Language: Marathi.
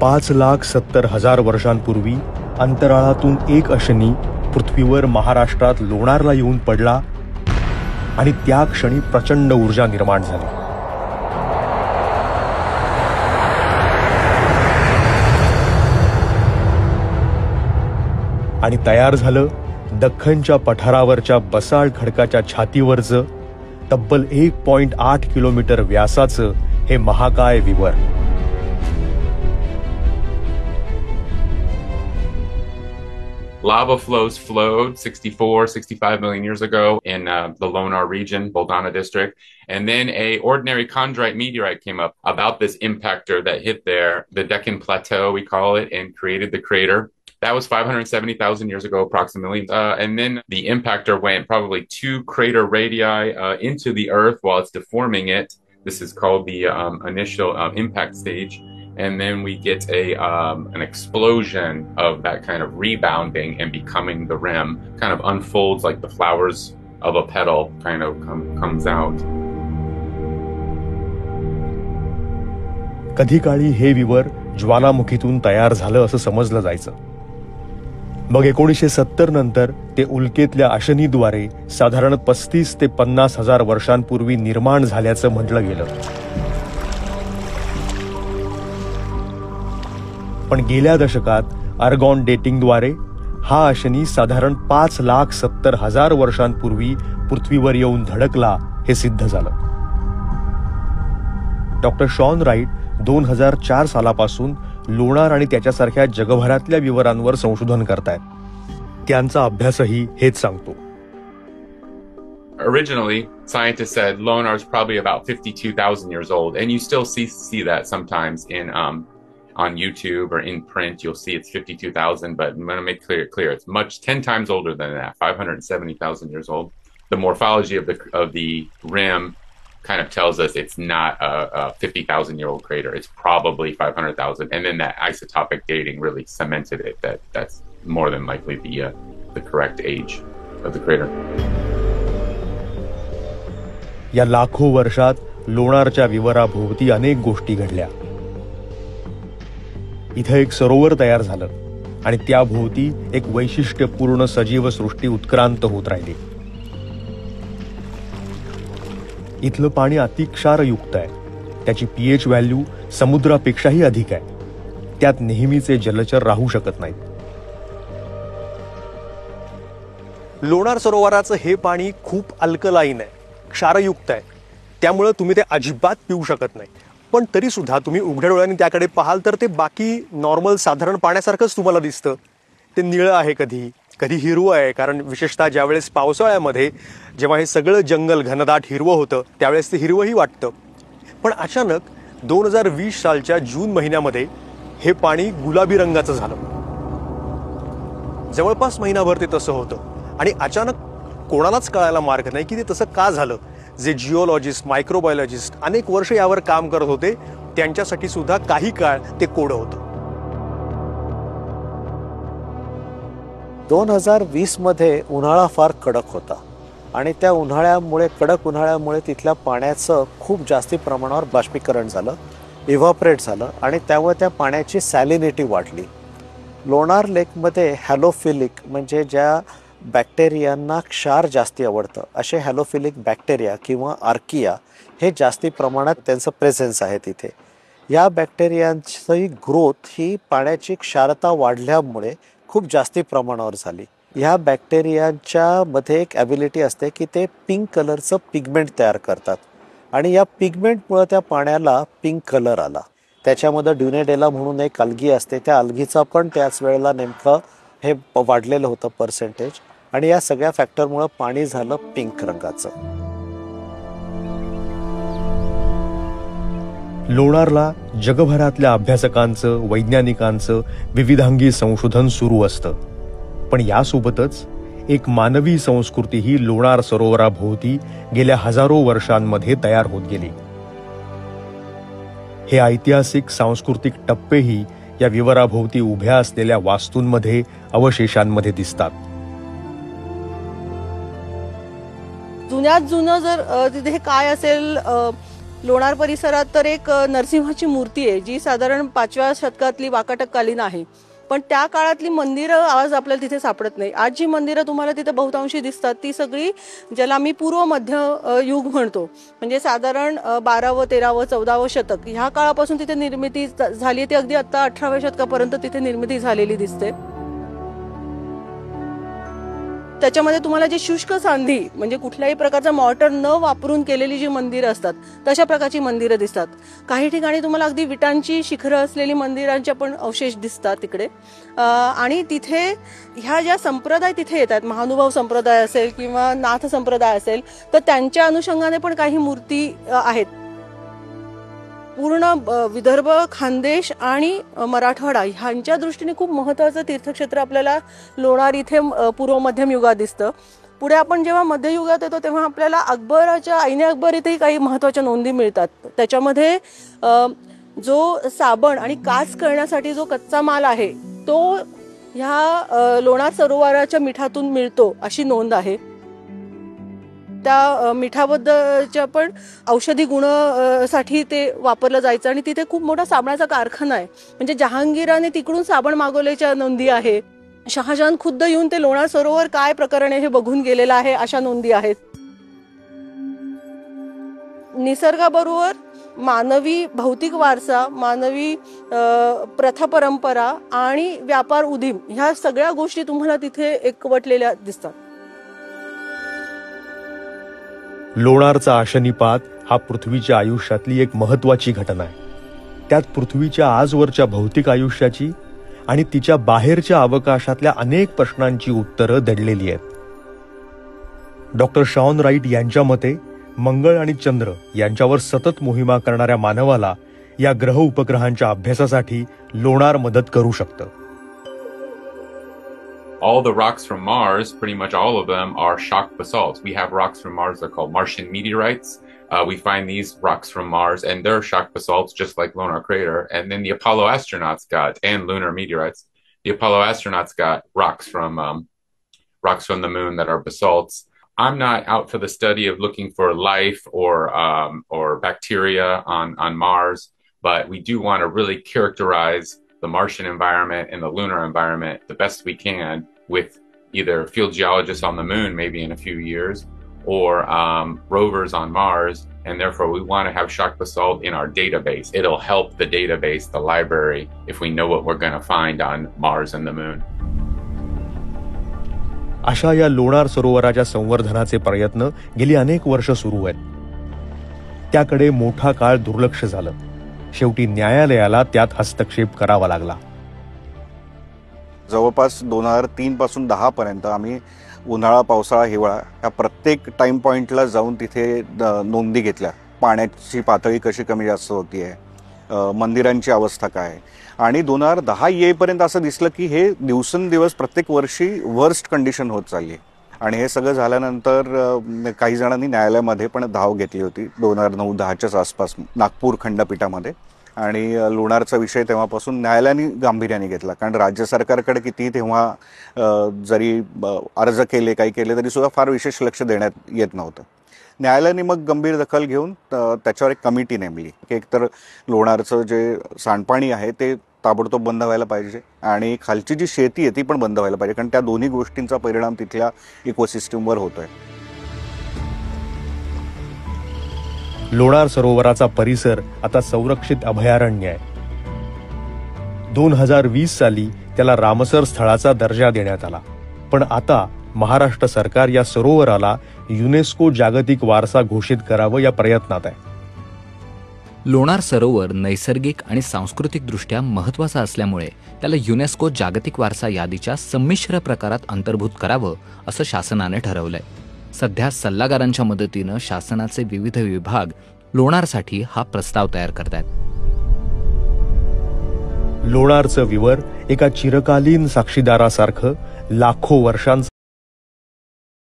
5,70,000 वर्षांपूर्वी अंतराळातून एक अशनी पृथ्वीवर महाराष्ट्रात लोणारला येऊन पडला आणि त्या क्षणी प्रचंड ऊर्जा निर्माण झाली. आणि तयार झालं दख्खनच्या पठारावरच्या बसाल्ट खडकाच्या छातीवरचं तब्बल 1.8 किलोमीटर व्यासाचं हे महाकाय विवर. Lava flows flowed 65 million years ago in the Lonar region, Boldana district. And then a ordinary chondrite meteorite came up about this impactor that hit there, the Deccan Plateau, we call it, and created the crater. That was 570,000 years ago, approximately. And then the impactor went probably 2 crater radii into the Earth while it's deforming it. This is called the initial impact stage. And then we get an explosion of that kind of rebounding and becoming the rim. Kind of unfolds like the flowers of a petal kind of comes out. कधी काळी हे विवर ज्वालामुखीतून तयार झालं असं समजलं जायचं. मग 1970 नंतर ते उल्केतल्या अशनीद्वारे साधारण 35 ते 50,000 वर्षांपूर्वी निर्माण झाल्याचं म्हटलं गेलं. पण गेल्या दशकात आर्गॉन डेटिंगद्वारे हा अशनी साधारण 5,70,000 वर्षांपूर्वी पृथ्वीवर येऊन धडकला हे सिद्ध झालं. डॉक्टर शॉन राईट 2004 सालापासून लोणार आणि त्याच्यासारख्या जगभरातल्या विवरांवर संशोधन करतायत. त्यांचा अभ्यासही हेच सांगतो. Originally, scientists said Lonar is probably about 52,000 years old, and you still see that sometimes in on YouTube or in print. You'll see it's 52,000, but I'm going to make clear it's 10 times older than that, 570,000 years old. The morphology of the rim kind of tells us it's not a 50,000-year-old crater. It's probably 500,000, and then that isotopic dating really cemented it that's more than likely the correct age of the crater. या लाखो वर्षात लोणारच्या विवराभोवती अनेक गोष्टी घडल्या. इथे एक सरोवर तयार झालं आणि त्याभोवती एक वैशिष्ट्यपूर्ण सजीव सृष्टी उत्क्रांत होत राहिली. इथलं पाणी अति क्षारयुक्त आहे. त्याची पीएच व्हॅल्यू समुद्रापेक्षाही अधिक आहे. त्यात नेहमीचे जलचर राहू शकत नाहीत. लोणार सरोवराचं हे पाणी खूप अल्कलाईन आहे, क्षारयुक्त आहे. त्यामुळे तुम्ही ते अजिबात पिऊ शकत नाही. पण तरी सुद्धा तुम्ही उघड्या डोळ्यांनी त्याकडे पाहाल तर ते बाकी नॉर्मल साधारण पाण्यासारखंच तुम्हाला दिसतं. ते निळं आहे, कधी कधी हिरवं आहे. कारण विशेषतः ज्यावेळेस पावसाळ्यामध्ये जेव्हा हे सगळं जंगल घनदाट हिरवं होतं त्यावेळेस ते हिरवंही वाटतं. पण अचानक 2020 सालच्या जून महिन्यामध्ये हे पाणी गुलाबी रंगाचं झालं. जवळपास महिनाभर ते तसं होतं आणि अचानक कोणालाच कळायला मार्ग नाही की ते तसं का झालं. जे जिओलॉजिस्ट, मायक्रोबायोलॉजिस्ट अनेक वर्ष यावर काम करत होते त्यांच्यासाठी सुद्धा काही काळ ते कोडं होतं. 2020 मध्ये उन्हाळा फार कडक होता आणि त्या कडक उन्हाळ्यामुळे तिथल्या पाण्याचं खूप जास्ती प्रमाणावर बाष्पीकरण झालं, इव्हॅपोरेट झालं आणि त्यामुळे त्या पाण्याची सॅलिनिटी वाढली. लोणार लेकमध्ये हॅलोफिलिक म्हणजे ज्या बॅक्टेरियांना क्षार जास्ती आवडतं असे हॅलोफिलिक बॅक्टेरिया किंवा आर्किया हे जास्ती प्रमाणात त्यांचं प्रेझेन्स आहे तिथे. या बॅक्टेरियांची ग्रोथ ही पाण्याची क्षारता वाढल्यामुळे खूप जास्ती प्रमाणावर झाली. ह्या बॅक्टेरियांच्या मध्ये एक ॲबिलिटी असते की ते पिंक कलरचं पिगमेंट तयार करतात आणि या पिगमेंटमुळे त्या पाण्याला पिंक कलर आला. त्याच्यामध्ये ड्युनेडेला म्हणून एक अल्गी असते, त्या अल्गीचा पण त्याच वेळेला नेमकं हे वाढलेलं होतं पर्सेंटेज आणि या सगळ्या फॅक्टरमुळे पाणी झालं पिंक रंगाचं. लोणारला जगभरातल्या अभ्यासकांचं, वैज्ञानिकांचं विविधांगी संशोधन सुरू असतं. पण यासोबतच एक मानवी संस्कृतीही लोणार सरोवराभोवती गेल्या हजारो वर्षांमध्ये तयार होत गेली. हे ऐतिहासिक सांस्कृतिक टप्पेही या विवराभोवती उभ्या असलेल्या वास्तूंमध्ये, अवशेषांमध्ये दिसतात. जुन्यात जुनं जर तिथे काय असेल लोणार परिसरात तर एक नरसिंहाची मूर्ती आहे जी साधारण 5व्या शतकातली वाकाटककालीन आहे, पण त्या काळातली मंदिरं आज आपल्याला तिथे सापडत नाही. आज जी मंदिरं तुम्हाला तिथे बहुतांशी दिसतात ती सगळी ज्याला आम्ही पूर्व मध्य युग म्हणतो, म्हणजे साधारण 12व 13व 14व शतक ह्या काळापासून तिथे निर्मिती झाली. ती अगदी आता 18व्या शतकापर्यंत तिथे निर्मिती झालेली दिसते. त्याच्यामध्ये तुम्हाला जी शुष्क सांधी म्हणजे कुठल्याही प्रकारचा मॉर्टर न वापरून केलेली जी मंदिरं असतात तशा प्रकारची मंदिरं दिसतात. काही ठिकाणी तुम्हाला अगदी विटांची शिखरं असलेली मंदिरांचे पण अवशेष दिसतात तिकडे. आणि तिथे ह्या ज्या संप्रदाय तिथे येतात, महानुभाव संप्रदाय असेल किंवा नाथ संप्रदाय असेल, तर त्यांच्या अनुषंगाने पण काही मूर्ती आहेत. पूर्ण विदर्भ, खानदेश आणि मराठवाडा ह्यांच्या दृष्टीने खूप महत्त्वाचं तीर्थक्षेत्र आपल्याला लोणार इथे पूर्व मध्यम युगात दिसतं. पुढे आपण जेव्हा मध्ययुगात येतो तेव्हा आपल्याला अकबराच्या ऐने अकबर इथेही काही महत्त्वाच्या नोंदी मिळतात. त्याच्यामध्ये जो साबण आणि काच करण्यासाठी जो कच्चा माल आहे तो ह्या लोणार सरोवराच्या मिठातून मिळतो अशी नोंद आहे. त्या मिठाबद्दलच्या पण औषधी गुणासाठी ते वापरलं जायचं आणि तिथे खूप मोठा साबणाचा कारखाना आहे. म्हणजे जहांगीराने तिकडून साबण मागवल्याच्या नोंदी आहे. शहाजहान खुद्द येऊन ते लोणार सरोवर काय प्रकरण आहे हे बघून गेलेला आहे अशा नोंदी आहेत. निसर्गाबरोबर मानवी भौतिक वारसा, मानवी प्रथा परंपरा आणि व्यापार उदीम ह्या सगळ्या गोष्टी तुम्हाला तिथे एकवटलेल्या दिसतात. लोणारचा आशनिपात हा पृथ्वीच्या आयुष्यातली एक महत्त्वाची घटना आहे. त्यात पृथ्वीच्या आजवरच्या भौतिक आयुष्याची आणि तिच्या बाहेरच्या अवकाशातल्या अनेक प्रश्नांची उत्तरं दडलेली आहेत. डॉक्टर शॉन राईट यांच्या मते मंगळ आणि चंद्र यांच्यावर सतत मोहिमा करणाऱ्या मानवाला या ग्रह उपग्रहांच्या अभ्यासासाठी लोणार मदत करू शकतं. All the rocks from Mars, pretty much all of them, are shock basalts. We have rocks from Mars that are called Martian meteorites. We find these rocks from Mars, and they're shock basalts, just like Lunar Crater. And then the Apollo astronauts and lunar meteorites. The Apollo astronauts got rocks from the moon that are basalts. I'm not out for the study of looking for life or bacteria on Mars, but we do want to really characterize the Martian environment and the lunar environment the best we can with either field geologists on the moon maybe in a few years or rovers on Mars, and therefore we want to have shock basalt in our database. It'll help the database, the library, if we know what we're going to find on Mars and the moon. अशा या लोणार सरोवराच्या संवर्धनाचे प्रयत्न गेली अनेक वर्ष सुरू आहेत. त्याकडे मोठा काळ दुर्लक्ष झालं. शेवटी न्यायालयाला त्यात हस्तक्षेप करावा लागला. जवळपास 2003 पासून 10 पर्यंत आम्ही उन्हाळा, पावसाळा, हिवाळा या प्रत्येक टाइम पॉइंटला जाऊन तिथे नोंदी घेतल्या. पाण्याची पातळी कशी कमी जास्त होतीये, मंदिरांची अवस्था काय. आणि 2010 येईपर्यंत असं दिसलं की हे दिवसेंदिवस प्रत्येक वर्षी वर्स्ट कंडिशन होत चालली. आणि हे सगळं झाल्यानंतर काही जणांनी न्यायालयामध्ये पण धाव घेतली होती 2009-10च्याच आसपास नागपूर खंडपीठामध्ये. आणि लोणारचा विषय तेव्हापासून न्यायालयाने गांभीर्याने घेतला. कारण राज्य सरकारकडे किती तेव्हा जरी अर्ज केले काही केले तरी सुद्धा फार विशेष लक्ष देण्यात येत नव्हतं. न्यायालयाने मग गंभीर दखल घेऊन त्याच्यावर एक कमिटी नेमली की एकतर लोणारचं जे सांडपाणी आहे ते ताबडतोब बंद व्हायला पाहिजे आणि खालची जी शेती आहे ती पण बंद व्हायला पाहिजे, कारण त्या दोन्ही गोष्टींचा परिणाम तिथल्या इकोसिस्टीमवर होतोय. लोणार सरोवराचा परिसर आता संरक्षित अभयारण्य आहे. 2020 साली त्याला रामसर स्थळाचा दर्जा देण्यात आला. पण आता महाराष्ट्र सरकार या सरोवराला युनेस्को जागतिक वारसा घोषित करावं या प्रयत्नात आहे. लोणार सरोवर नैसर्गिक आणि सांस्कृतिक दृष्ट्या महत्त्वाचा असल्यामुळे त्याला युनेस्को जागतिक वारसा यादीच्या संमिश्र प्रकारात अंतर्भूत करावं असं शासनाने ठरवलंय. सध्या सल्लागारांच्या मदतीनं शासनाचे विविध विभाग लोणारसाठी हा प्रस्ताव तयार करतायत. लोणारचं विवर एका चिरकालीन साक्षीदारासारखं लाखो वर्षांचं